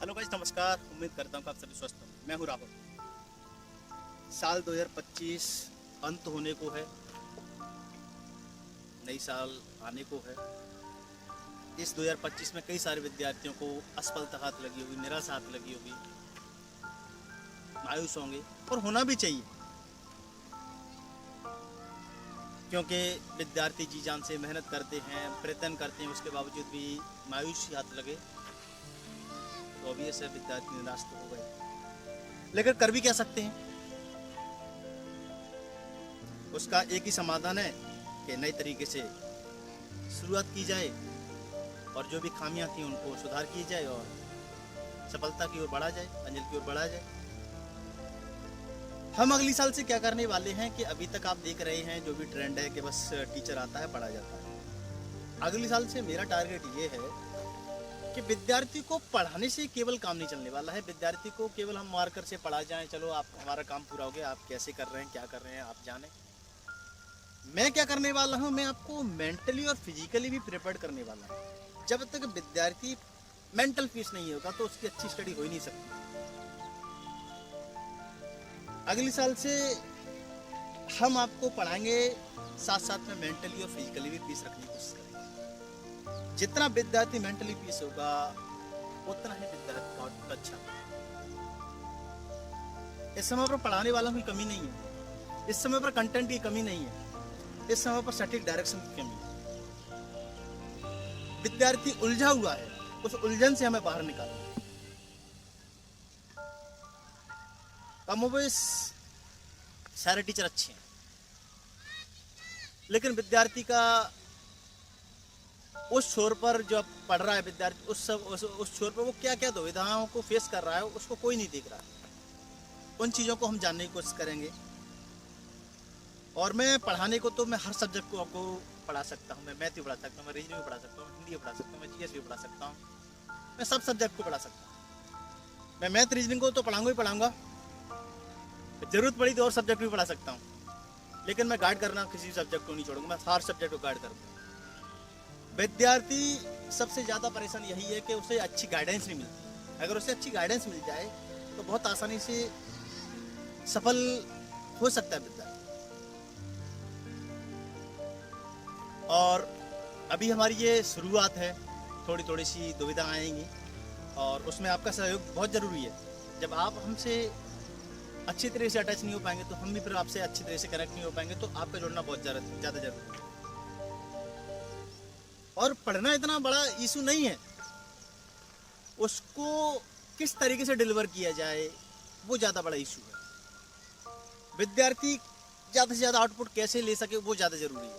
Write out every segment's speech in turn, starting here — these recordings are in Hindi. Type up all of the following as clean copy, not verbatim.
हेलो गाइस, नमस्कार। उम्मीद करता हूँ कि आप सभी स्वस्थ हो। मैं हूँ राहुल। साल 2025 अंत होने को है, नई साल आने को है। इस 2025 में कई सारे विद्यार्थियों को असफलता हाथ लगी होगी, निराशा हाथ लगी होगी, मायूस होंगे और होना भी चाहिए, क्योंकि विद्यार्थी जी जान से मेहनत करते हैं, प्रयत्न करते हैं, उसके बावजूद भी मायूसी हाथ लगे तो ऑब्वियस है विद्यार्थी निराश तो हो गए। लेकिन कर भी क्या सकते हैं? उसका एक ही समाधान है कि नए तरीके से शुरुआत की जाए और जो भी खामियां थी उनको सुधार की जाए और सफलता की ओर बढ़ा जाए, मंजिल की ओर बढ़ा जाए। हम अगली साल से क्या करने वाले हैं कि अभी तक आप देख रहे हैं जो भी ट्रेंड है कि बस टीचर आता है, पढ़ा जाता है। अगली साल से मेरा टारगेट ये है कि विद्यार्थी को पढ़ाने से केवल काम नहीं चलने वाला है। विद्यार्थी को केवल हम मार्कर से पढ़ा जाएं, चलो आप हमारा काम पूरा हो गया, आप कैसे कर रहे हैं, क्या कर रहे हैं आप जाने। मैं क्या करने वाला हूं, मैं आपको मेंटली और फिजिकली भी प्रिपेयर करने वाला हूं। जब तक विद्यार्थी मेंटल पीस नहीं होगा तो उसकी अच्छी स्टडी हो ही नहीं सकती। अगले साल से हम आपको पढ़ाएंगे, साथ साथ में मेंटली और फिजिकली भी पीस रखने की कोशिश करेंगे। जितना विद्यार्थी मेंटली पीस होगा उतना ही विद्यार्थी का आउटपुट अच्छा होगा। इस समय पर पढ़ाने वालों की कमी नहीं है, इस समय पर कंटेंट की कमी नहीं है, इस समय पर सटीक डायरेक्शन की कमी है। विद्यार्थी उलझा हुआ है, उस उलझन से हमें बाहर निकालना है। कमोबेश सारे टीचर अच्छे हैं, लेकिन विद्यार्थी का उस छोर पर जो पढ़ रहा है विद्यार्थी, उस छोर पर वो क्या क्या दुविधाओं को फेस कर रहा है उसको कोई नहीं देख रहा है। उन चीज़ों को हम जानने की कोशिश करेंगे। और मैं पढ़ाने को तो मैं हर सब्जेक्ट को आपको पढ़ा सकता हूँ। मैं मैथ भी पढ़ा सकता हूँ, मैं रीजनिंग भी पढ़ा सकता हूँ, हिंदी भी पढ़ा सकता हूँ, मैं जीएस भी पढ़ा सकता हूँ, मैं सब सब्जेक्ट को पढ़ा सकता हूँ। मैं मैथ रीजनिंग को तो पढ़ाऊंगा ही पढ़ाऊंगा, जरूरत पड़ी तो और सब्जेक्ट भी पढ़ा सकता हूँ, लेकिन मैं गाइड करना किसी सब्जेक्ट को नहीं छोड़ूंगा, मैं हर सब्जेक्ट को गाइड करूँगा। विद्यार्थी सबसे ज़्यादा परेशान यही है कि उसे अच्छी गाइडेंस नहीं मिलती। अगर उसे अच्छी गाइडेंस मिल जाए तो बहुत आसानी से सफल हो सकता है विद्यार्थी। और अभी हमारी ये शुरुआत है, थोड़ी थोड़ी सी दुविधा आएंगी और उसमें आपका सहयोग बहुत ज़रूरी है। जब आप हमसे अच्छी तरह से अटैच नहीं हो पाएंगे तो हम भी फिर आपसे अच्छी तरह से कनेक्ट नहीं हो पाएंगे, तो आपका जुड़ना बहुत ज़्यादा जरूरी है। और पढ़ना इतना बड़ा इशू नहीं है, उसको किस तरीके से डिलीवर किया जाए वो ज़्यादा बड़ा इशू है। विद्यार्थी ज़्यादा से ज़्यादा आउटपुट कैसे ले सके वो ज़्यादा ज़रूरी है।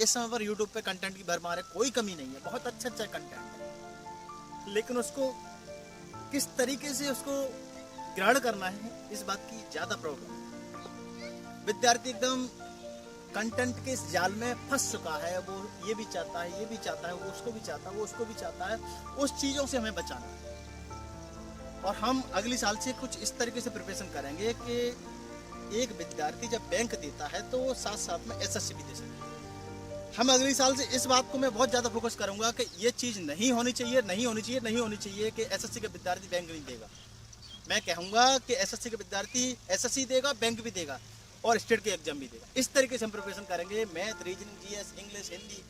इस समय पर यूट्यूब पे कंटेंट की भरमार है, कोई कमी नहीं है, बहुत अच्छा कंटेंट है, लेकिन उसको किस तरीके से उसको ग्रहण करना है इस बात की ज़्यादा प्रॉब्लम है। विद्यार्थी एकदम कंटेंट के इस जाल में फंस चुका है, वो ये भी चाहता है, ये भी चाहता है, वो उसको भी चाहता है, वो उसको भी चाहता है। उस चीज़ों से हमें बचाना है। और हम अगली साल से कुछ इस तरीके से प्रिपरेशन करेंगे कि एक विद्यार्थी जब बैंक देता है तो वो साथ साथ में एसएससी भी दे सकता है। हम अगली साल से इस बात को मैं बहुत ज़्यादा फोकस करूंगा कि ये चीज़ नहीं होनी चाहिए, नहीं होनी चाहिए, नहीं होनी चाहिए कि एसएससी का विद्यार्थी बैंक नहीं देगा। मैं कहूँगा कि एसएससी का विद्यार्थी एसएससी देगा, बैंक भी देगा और स्टेट के एग्जाम भी देगा। इस तरीके से हम प्रिपरेशन करेंगे। Math, reasoning, GS, English, Hindi,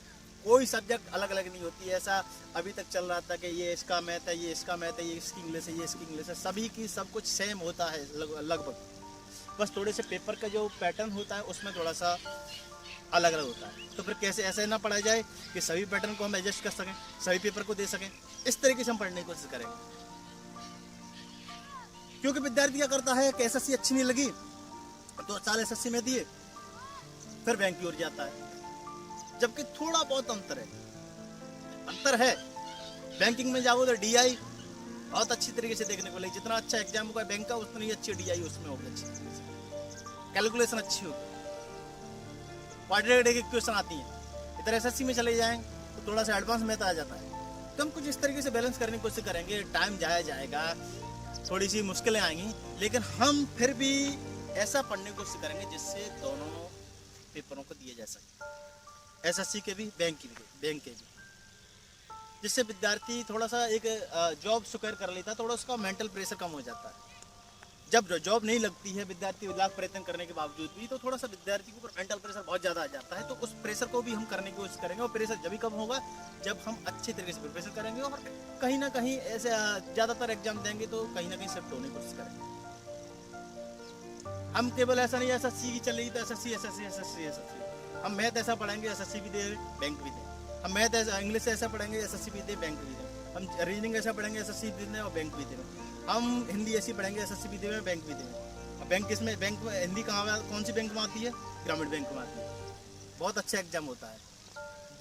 कोई सब्जेक्ट अलग अलग नहीं होती है। ऐसा अभी तक चल रहा था कि ये इसका मैथ है, ये इसका मैथ है, ये इसकी इंग्लिश है, ये इसकी इंग्लिश है। सभी की सब कुछ सेम होता है लगभग, बस थोड़े से पेपर का जो पैटर्न होता है उसमें थोड़ा सा अलग अलग होता है। तो फिर कैसे ऐसे ना पढ़ा जाए कि सभी पैटर्न को हम एडजस्ट कर सकें, सभी पेपर को दे सकें। इस तरीके से हम पढ़ने की कोशिश करेंगे। क्योंकि विद्यार्थी क्या करता है कि एसएससी अच्छी नहीं लगी, 2 साल एसएससी में दिए, फिर बैंक की ओर जाता है। जबकि थोड़ा बहुत अंतर है। बैंकिंग में जाओ तो डीआई बहुत अच्छी तरीके से देखने को लगे, जितना अच्छा एग्जाम होगा बैंक का उतनी अच्छी डीआई उसमें होगी, अच्छी तरीके से कैलकुलेशन अच्छी होगी, क्वाड्रेटिक इक्वेशन आती है। इधर एसएससी में चले जाएं तो थोड़ा सा एडवांस मैथ आ जाता है। तो हम कुछ इस तरीके से बैलेंस करने की कोशिश करेंगे। टाइम जाया जाएगा, थोड़ी सी मुश्किलें आएंगी, लेकिन हम फिर भी ऐसा पढ़ने की कोशिश करेंगे जिससे दोनों पेपरों को दिए जा सके, एसएससी के भी, बैंक के भी। जिससे विद्यार्थी थोड़ा सा एक जॉब स्क्वायर कर लेता है, थोड़ा उसका मेंटल प्रेशर कम हो जाता है। जब जॉब नहीं लगती है विद्यार्थी लाख प्रयत्न करने के बावजूद भी, तो थोड़ा सा विद्यार्थी के ऊपर मेंटल प्रेशर बहुत ज़्यादा आ जाता है। तो उस प्रेशर को भी हम करने की कोशिश करेंगे, और प्रेशर जब भी कम होगा जब हम अच्छे तरीके से प्रिपरेशन करेंगे, और कहीं ना कहीं ऐसे ज़्यादातर एग्जाम देंगे तो कहीं ना कहीं शिफ्ट होने की कोशिश करेंगे। हम केवल ऐसा नहीं एसएससी की चल रही तो एसएससी हम मैथ ऐसा पढ़ेंगे एसएससी भी दे बैंक भी दें, हम मैथ ऐसा इंग्लिश ऐसा पढ़ेंगे एसएससी भी दे बैंक भी दें, हम रीजनिंग ऐसा पढ़ेंगे एसएससी भी दें और बैंक भी दें, हम हिंदी ऐसी पढ़ेंगे एसएससी भी दें बैंक भी दें। अब बैंक किसमें, बैंक में हिंदी कहाँ, कौन सी बैंक में आती है, ग्रामीण बैंक में आती है। बहुत अच्छा एग्जाम होता है।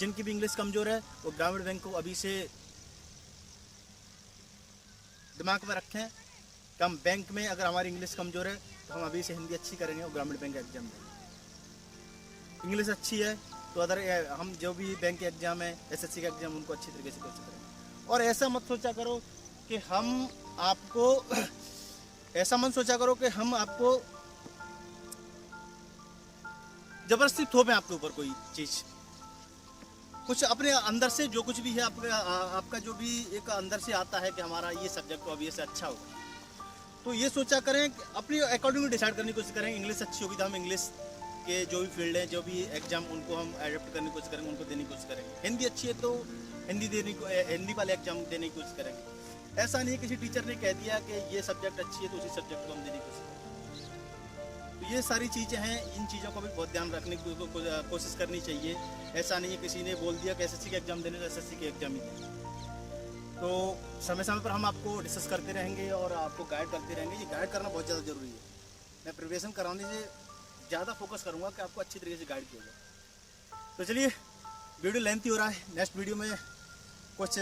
जिनकी भी इंग्लिश कमज़ोर है वो ग्रामीण बैंक को अभी से दिमाग में रखें कि हम बैंक में अगर हमारी इंग्लिश कमज़ोर है तो हम अभी से हिंदी अच्छी करेंगे और ग्रामीण बैंक एग्जाम देंगे। इंग्लिश अच्छी है तो अदर हम जो भी बैंक के एग्जाम है एसएससी का एग्जाम उनको अच्छी तरीके से कर करेंगे। और ऐसा मत सोचा करो कि हम आपको ऐसा मत सोचा करो कि हम आपको जबरदस्ती थोपे आपके ऊपर कोई चीज़। कुछ अपने अंदर से जो कुछ भी है आपका जो भी एक अंदर से आता है कि हमारा ये सब्जेक्ट तो अभी से अच्छा होगा, तो ये सोचा करें कि अपनी अकॉर्डिंग डिसाइड करने की कोशिश करें। इंग्लिश अच्छी होगी तो हम इंग्लिश के जो भी फील्ड है जो भी एग्जाम उनको हम एडेप्ट करने की कोशिश करेंगे, उनको देने की कोशिश करेंगे। हिंदी अच्छी है तो हिंदी वाले एग्जाम देने की कोशिश करेंगे। ऐसा नहीं है किसी टीचर ने कह दिया कि ये सब्जेक्ट अच्छी है तो उसी सब्जेक्ट को हम देने की कोशिश करेंगे। तो ये सारी चीज़ें हैं, इन चीज़ों का भी बहुत ध्यान रखने की कोशिश करनी चाहिए। ऐसा नहीं है किसी ने बोल दिया कि एसएससी के एग्जाम देने तो एसएससी के एग्जाम ही दें। तो समय समय पर हम आपको डिस्कस करते रहेंगे और आपको गाइड करते रहेंगे। ये गाइड करना बहुत ज़्यादा ज़रूरी है। मैं प्रिपरेशन कराने से ज़्यादा फोकस करूँगा कि आपको अच्छी तरीके से गाइड किया जाए। तो चलिए, वीडियो लेंथी हो रहा है, नेक्स्ट वीडियो में कुछ